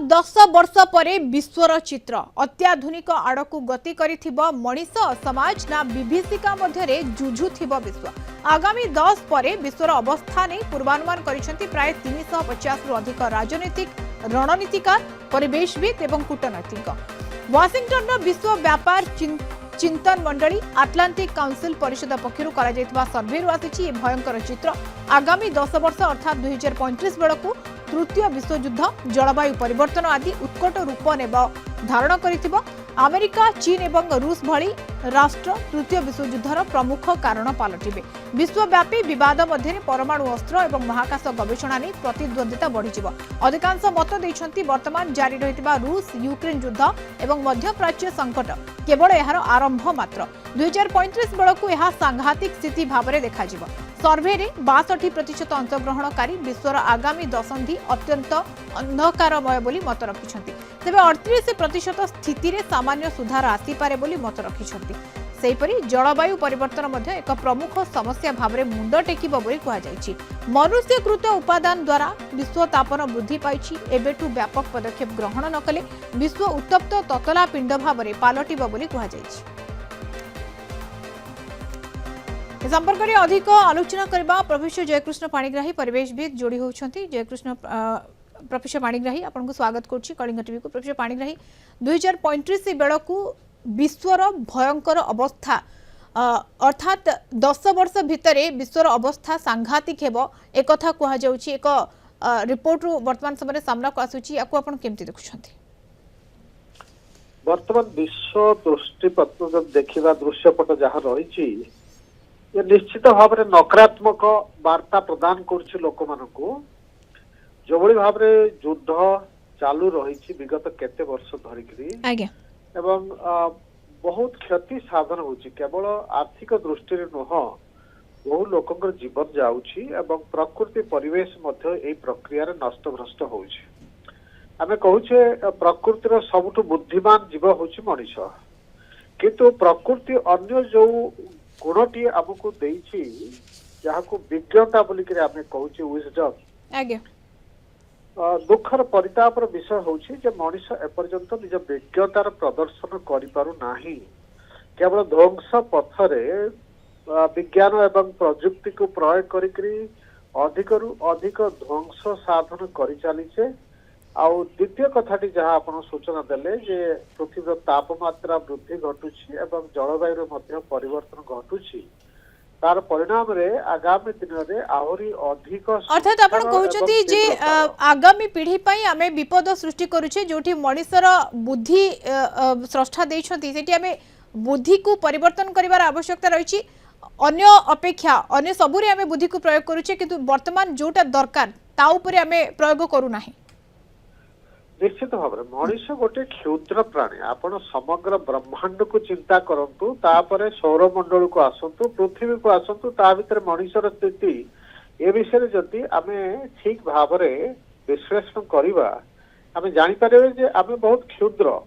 10 वर्ष परे विश्वर चित्र अत्याधुनिक आड़क गति करिथिबो मनीष समाज ना विभीषिका मध्यरे जुझुथिबो विश्व आगामी 10 परे विश्वर अवस्था नै पूर्वानुमान करिसेंती प्राय 350 रु अधिक राजनीतिक रणनीतिकार परिवेशविद एवं कूटनीतिक वाशिंगटन विश्व व्यापार चिंतन मंडली आटलांटिक काउंसिल परिषद पक्षरु करा जायतिबा सर्वे रु आसीछि ए भयंकर चित्र आगामी 10 वर्ष अर्थात 2035 बेलकु तृतीय विश्वयुद्ध जलवायु परिवर्तन आदि उत्कट रूप नेब धारण करिथिबो अमेरिका चीन एवं रूस भली राष्ट्र तृतीय विश्वयुद्धर प्रमुख कारण पालटिबे विश्वव्यापी विवाद मध्य परमाणु अस्त्र एवं महाकाश गवेषणा नै प्रतिद्वंदिता बढ़िजिबो अधिकांश मत दैछंती वर्तमान जारी रहितिबा रूस यूक्रेन युद्ध एवं मध्यप्राच्य संकट केवल एहार आरंभ मात्र 2035 बेलकु एहा सांघातिक स्थिति भाबरे देखाजिबो सर्वे रे 62% अंशग्रहणकारी विश्वर आगामी दशंधि अत्यंत अंधकारमय बोली मत रखिछंती तेबे 38% स्थिति रे सामान्य सुधार आसी पारे बोली मत रखिछंती सेहिपरि जलवायु परिवर्तन मध्ये एक प्रमुख समस्या भाबरे मुंड टेकिबो बोली कुहा जायछि मनुष्यकृत उपादान द्वारा विश्व तापन वृद्धि पाइछि एबेठु व्यापक पदक्षेप ग्रहण नकले विश्व उत्तप्त ततला पिंड भाबरे पालटिबो बोली कुहा जायछि संपर्क में अधिक आलोचना करबा प्रोफेसर जयकृष्ण पाणिग्राही परिवेशविद जोड़ी होउछंती जयकृष्ण प्रोफेसर पाणिग्राही आपन को स्वागत करछि कलिंग टीवी को प्रोफेसर पाणिग्राही 2035 बेलकु विश्वर भयंकर अवस्था अर्थात 10 वर्ष भितरे विश्वर अवस्था सांघातिक हेबो एक कथा कुहा जाउछि एक रिपोर्ट रु वर्तमान समय सामना को आसुछि याकु आपन केमति देखुछंती वर्तमान विश्व दृष्टिपत्र जब देखिबा दृश्यपट जहाँ रही ये निश्चित भाव में नकारात्मक वार्ता प्रदान कर लोक मानू जो भाव युद्ध चालू रही विगत केते वर्ष धरिकी एवं बहुत क्षति साधन होची केवल आर्थिक दृष्टि नुह बहु लोकंकर जीवन जाउची एवं प्रकृति परिवेश मध्य ए प्रक्रिया नष्ट भ्रष्ट होउची आमे कहूचे प्रकृतिर सबुठु बुद्धिमान जीव होची मनीष किंतु प्रकृति अन्य जो गुणटी आमको देइछि जहाको विज्ञता बोलिक आमे कहूचे विजडम आगे दुखर परितापर विषय होछि जे मनीष एपर्यंत निज विज्ञतार प्रदर्शन करि पारु नाही केवल ध्वंस पथरे विज्ञान एवं प्रयुक्ति को प्रयोग करिकरी अधिकरु अधिक ध्वंस साधन करि चलीछे आउ द्वितीय कथाटी जहाँ आपण सूचना देले जे पृथ्वी तापमात्रा वृद्धि घटुछि एवं जलवायु मध्य परिवर्तन घटुछि तार परिणाम रे आगामी दिन रे आहुरी अधिक अर्थात आपण कहउछथि जे आगामी पीढ़ी पई हमें विपद सृष्टि करूछे जोठी मनुष्यर बुद्धि स्रष्टा दैछथि सेठी हमें बुद्धि को परिवर्तन करिवार आवश्यकता रहिछि अन्य अपेक्षा अन्य सबुरे हमें बुद्धि को प्रयोग करूछे किंतु वर्तमान जोटा दरकार ता ऊपर हमें प्रयोग करू नाही निश्चित भाव में मनीष गोटे क्षुद्र प्राणी आपण समग्र ब्रह्मांड को चिंता करंतु तापरे सौरमंडल को आसंतु पृथ्वी को आसंतु ता भीतर मनीषर स्थिति ए विषय जदि आमे ठीक भाव में विश्लेषण करिबा आमे जानि पारे जे आमे बहुत क्षुद्र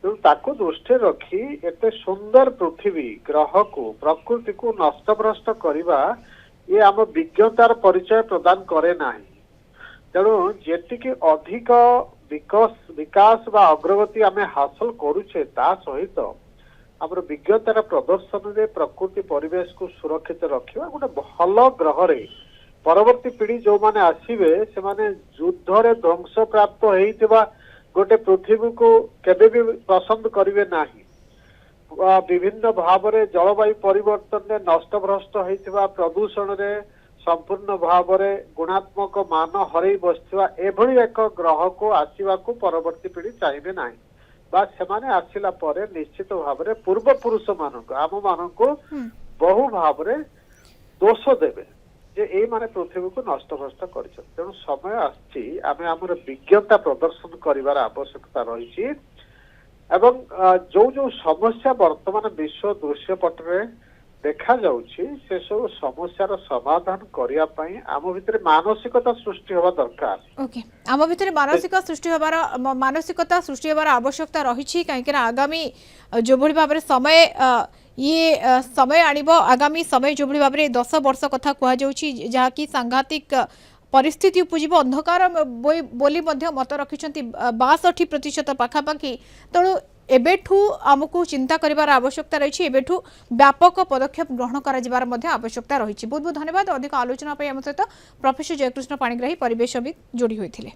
तो ताको दृष्टि रखी एते सुंदर पृथ्वी ग्रह को प्रकृति को नष्टभ्रष्ट करिबा ये आम विज्ञतार परिचय प्रदान करे नाही तेणु जेतिकी अधिक विकास बा अग्रगति आमे हासिल करूछे ता सहित हमर विज्ञतार प्रदर्शन रे प्रकृति परिवेश को सुरक्षित रखिबा गोटे भल ग्रह रे परवर्ती पीढ़ी जो माने आसीबे से माने युद्ध रे ध्वंस प्राप्त हेइतिबा गोटे पृथ्वी को केबे भी पसंद करिवे नाही विभिन्न भाव रे जलवायु परिवर्तन रे नष्ट भ्रष्ट हेइतिबा प्रदूषण रे संपूर्ण भाव में गुणात्मक मान हरई बसवा एभली एक ग्रह को आसवा को परवर्ती पीढ़ी चाहिए ना से आसला निश्चित भाव में पूर्व पुरुष मानक आम मानक बहु भाव में दोष देवे जे ए माने पृथ्वी को नष्ट भ्रष्ट कर तेणु समय आम विज्ञता प्रदर्शन करिवार आवश्यकता रही एवं जो जो समस्या वर्तमान विश्व दृश्यपटे देखा जाउछि से सब समस्यार समाधान करिया पई आम भितर मानसिकता सृष्टि होबा दरकार ओके आम भितर मानसिकता सृष्टि होबार आवश्यकता रही कहीं आगामी जो भली भाव समय ये समय आनिबो आगामी समय जो भली भाव 10 वर्ष कथा कुहा जाउछि जहा कि सांघातिक परिस्थिति उपजिब अंधकार बोली मत रखिंट 62% पाखापाखि तेणु एबेठू आमको चिंता करिवार आवश्यकता रही एबेठू व्यापक पदक्षेप ग्रहण कर आवश्यकता रही बहुत बहुत धन्यवाद अधिक आलोचना आम सहित प्रोफेसर जयकृष्ण पाणिग्राही परिवेशविद जोड़ी होते।